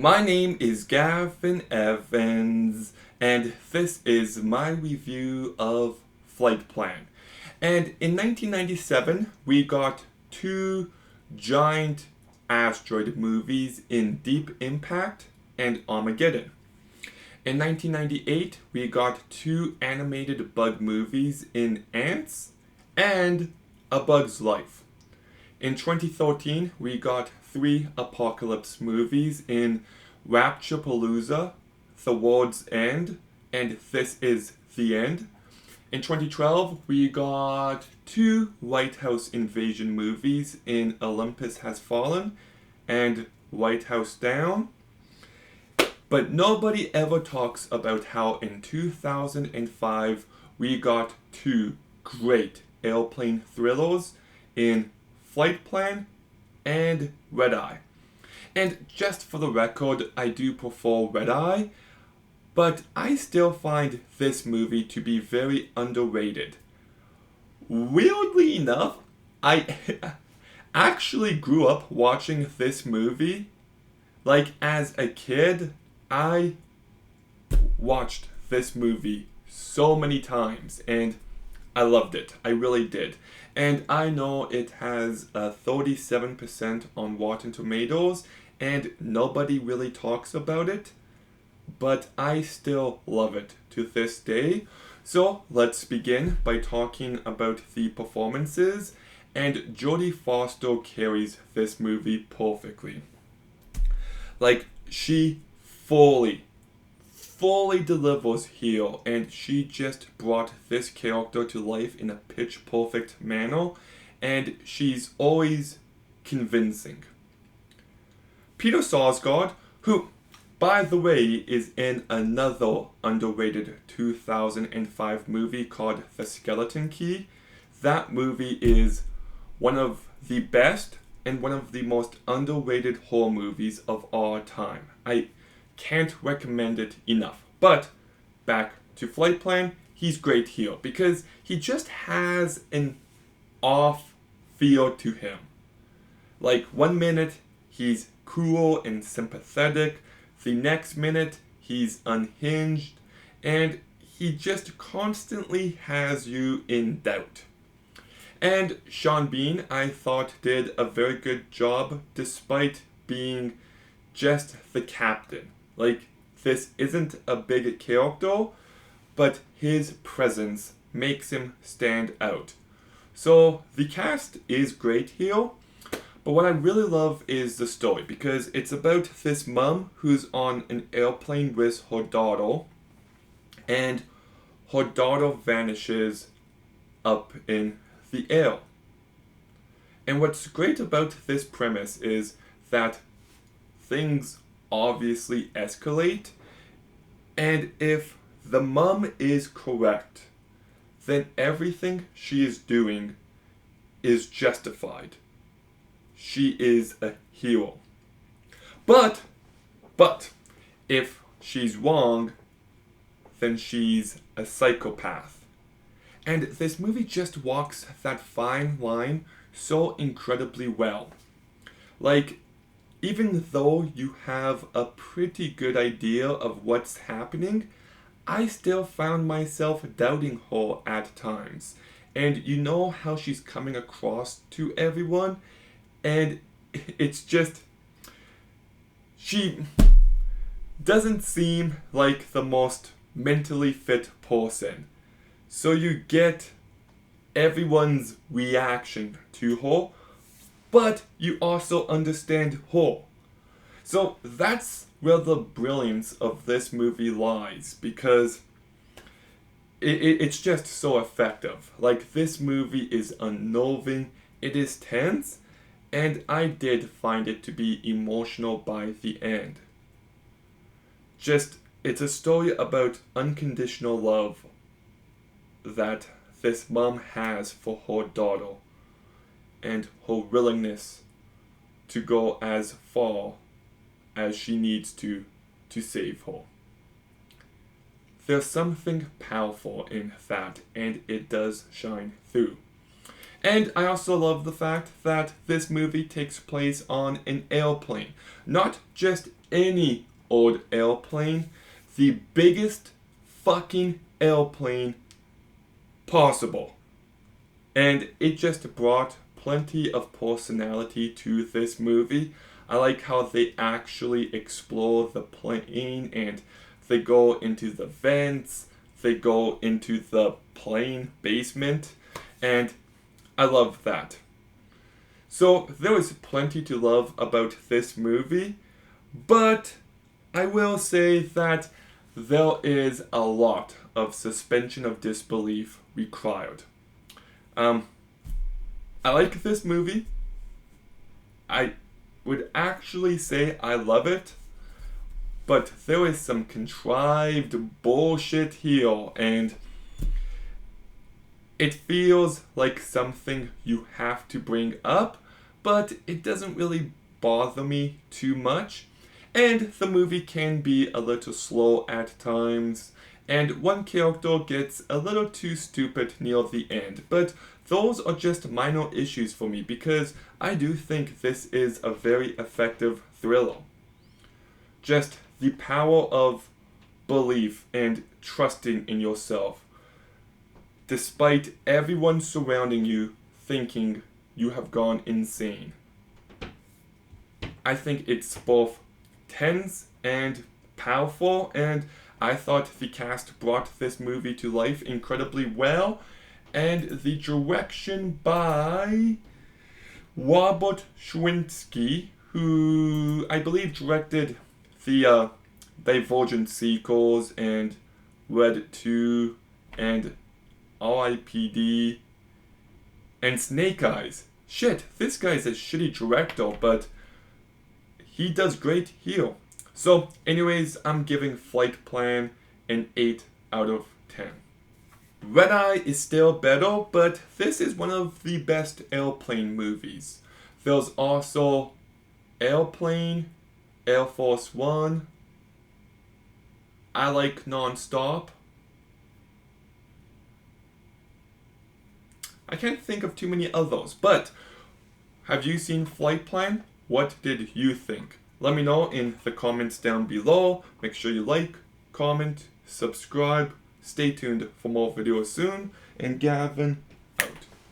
My name is Gavin Evans, and this is my review of Flightplan. And in 1997, we got two giant asteroid movies in Deep Impact and Armageddon. In 1998, we got two animated bug movies in Ants and A Bug's Life. In 2013, we got three apocalypse movies in Rapturepalooza, The World's End, and This Is the End. In 2012, we got two White House invasion movies in Olympus Has Fallen and White House Down. But nobody ever talks about how in 2005 we got two great airplane thrillers in Flightplan and Red Eye. And just for the record, I do prefer Red Eye, but I still find this movie to be very underrated. Weirdly enough, I actually grew up watching this movie. Like, as a kid, I watched this movie so many times, and I loved it. I really did. And I know it has a 37% on Rotten Tomatoes, and nobody really talks about it, but I still love it to this day. So let's begin by talking about the performances, and Jodie Foster carries this movie perfectly. Like, she fully delivers here, and she just brought this character to life in a pitch perfect manner, and she's always convincing. Peter Sarsgaard, who, by the way, is in another underrated 2005 movie called The Skeleton Key. That movie is one of the best and one of the most underrated horror movies of our time. I can't recommend it enough. But back to Flightplan, he's great here because he just has an off feel to him. Like, one minute he's cool and sympathetic, the next minute he's unhinged, and he just constantly has you in doubt. And Sean Bean, I thought, did a very good job despite being just the captain. Like, this isn't a big character, but his presence makes him stand out. So the cast is great here, but what I really love is the story because it's about this mom who's on an airplane with her daughter, and her daughter vanishes up in the air. And what's great about this premise is that things obviously escalate, and if the mom is correct, then everything she is doing is justified. She is a hero. But if she's wrong, then she's a psychopath. And this movie just walks that fine line so incredibly well. Like, even though you have a pretty good idea of what's happening, I still found myself doubting her at times. And you know how she's coming across to everyone, and it's just, she doesn't seem like the most mentally fit person. So you get everyone's reaction to her, but you also understand her. So that's where the brilliance of this movie lies, because it's just so effective. Like, this movie is unnerving, it is tense, and I did find it to be emotional by the end. Just, it's a story about unconditional love that this mom has for her daughter, and her willingness to go as far as she needs to save her. There's something powerful in that, and it does shine through. And I also love the fact that this movie takes place on an airplane. Not just any old airplane, the biggest fucking airplane possible. And it just brought plenty of personality to this movie. I like how they actually explore the plane and they go into the vents, they go into the plane basement, and I love that. So there is plenty to love about this movie, but I will say that there is a lot of suspension of disbelief required. I like this movie. I would actually say I love it, but there is some contrived bullshit here, and it feels like something you have to bring up, but it doesn't really bother me too much. And the movie can be a little slow at times, and one character gets a little too stupid near the end. But those are just minor issues for me because I do think this is a very effective thriller. Just the power of belief and trusting in yourself, despite everyone surrounding you thinking you have gone insane. I think it's both tense and powerful, and I thought the cast brought this movie to life incredibly well, and the direction by Robert Schwinski, who I believe directed the Divergent sequels and Red 2 and R.I.P.D. and Snake Eyes. Shit, this guy's a shitty director, but he does great here. So, anyways, I'm giving Flightplan an 8 out of 10. Red Eye is still better, but this is one of the best airplane movies. There's also Airplane, Air Force One, I Like Nonstop. I can't think of too many others, but have you seen Flightplan? What did you think? Let me know in the comments down below. Make sure you like, comment, subscribe. Stay tuned for more videos soon. And Gavin,